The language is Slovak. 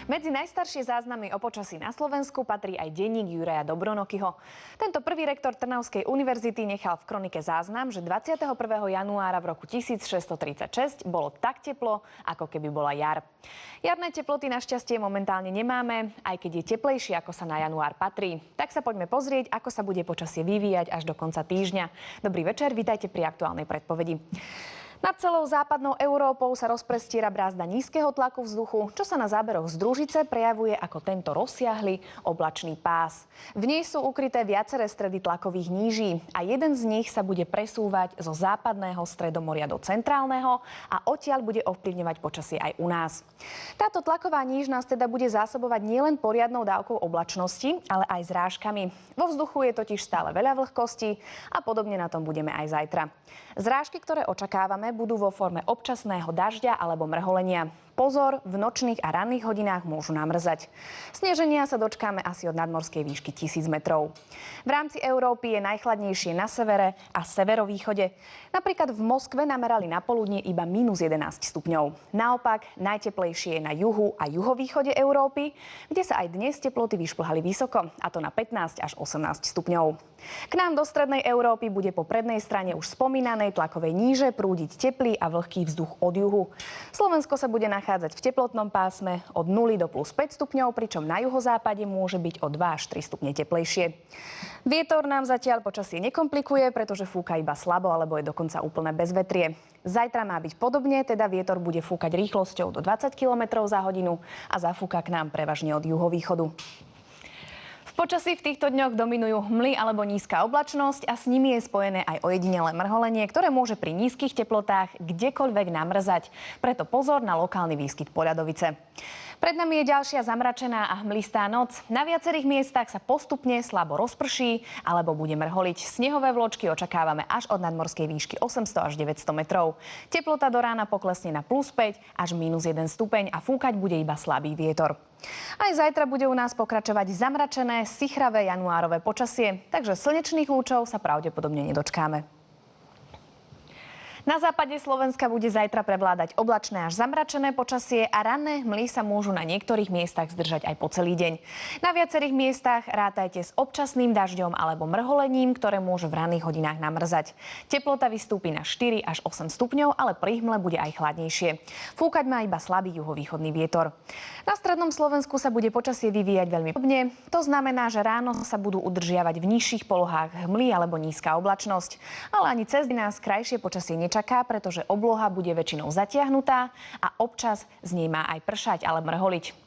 Medzi najstaršie záznamy o počasí na Slovensku patrí aj denník Juraja Dobronokyho. Tento prvý rektor Trnavskej univerzity nechal v kronike záznam, že 21. januára v roku 1636 bolo tak teplo, ako keby bola jar. Jarné teploty našťastie momentálne nemáme, aj keď je teplejšie, ako sa na január patrí. Tak sa poďme pozrieť, ako sa bude počasie vyvíjať až do konca týždňa. Dobrý večer, vítajte pri aktuálnej predpovedi. Nad celou západnou Európou sa rozprestiera brázda nízkeho tlaku vzduchu, čo sa na záberoch z družice prejavuje ako tento rozsiahly oblačný pás. V nej sú ukryté viaceré stredy tlakových níží a jeden z nich sa bude presúvať zo západného Stredomoria do centrálneho a odtiaľ bude ovplyvňovať počasie aj u nás. Táto tlaková níž nás teda bude zásobovať nielen poriadnou dávkou oblačnosti, ale aj zrážkami. Vo vzduchu je totiž stále veľa vlhkosti a podobne na tom budeme aj zajtra. Zrážky, ktoré očakávame, budú vo forme občasného dažďa alebo mrholenia. Pozor, v nočných a ranných hodinách môžu namrzať. Sneženia sa dočkáme asi od nadmorskej výšky 1000 metrov. V rámci Európy je najchladnejšie na severe a severovýchode. Napríklad v Moskve namerali na poludnie iba -11 stupňov. Naopak, najteplejšie je na juhu a juhovýchode Európy, kde sa aj dnes teploty vyšplhali vysoko, a to na 15 až 18 stupňov. K nám do strednej Európy bude po prednej strane už spomínanej tlakovej níže prúdiť teplý a vlhký vzduch od juhu. Slovensko sa bude nachádzať v teplotnom pásme od 0 do +5 stupňov, pričom na juhozápade môže byť o 2 až 3 stupne teplejšie. Vietor nám zatiaľ počasie nekomplikuje, pretože fúka iba slabo alebo je dokonca úplné bezvetrie. Zajtra má byť podobne, teda vietor bude fúkať rýchlosťou do 20 km za hodinu a zafúka k nám prevažne od juhovýchodu. V počasí v týchto dňoch dominujú hmly alebo nízka oblačnosť a s nimi je spojené aj ojedinelé mrholenie, ktoré môže pri nízkych teplotách kdekoľvek namrzať. Preto pozor na lokálny výskyt poľadovice. Pred nami je ďalšia zamračená a hmlistá noc. Na viacerých miestach sa postupne slabo rozprší alebo bude mrholiť. Snehové vločky očakávame až od nadmorskej výšky 800 až 900 metrov. Teplota do rána poklesne na +5 až -1 stupeň a fúkať bude iba slabý vietor. Aj zajtra bude u nás pokračovať zamračené, sichravé januárové počasie, takže slnečných lúčov sa pravdepodobne nedočkáme. Na západe Slovenska bude zajtra prevládať oblačné až zamračené počasie a ranné hmly sa môžu na niektorých miestach zdržať aj po celý deň. Na viacerých miestach rátajte s občasným dažďom alebo mrholením, ktoré môže v ranných hodinách namrzať. Teplota vystúpi na 4 až 8 stupňov, ale pri hmle bude aj chladnejšie. Fúkať má iba slabý juhovýchodný vietor. Na strednom Slovensku sa bude počasie vyvíjať veľmi podobne. To znamená, že ráno sa budú udržiavať v nižších polohách hmly alebo nízka oblačnosť, ale ani cez deň nás krajšie počasie čaká, pretože obloha bude väčšinou zatiahnutá a občas z nej má aj pršať, ale mrholiť.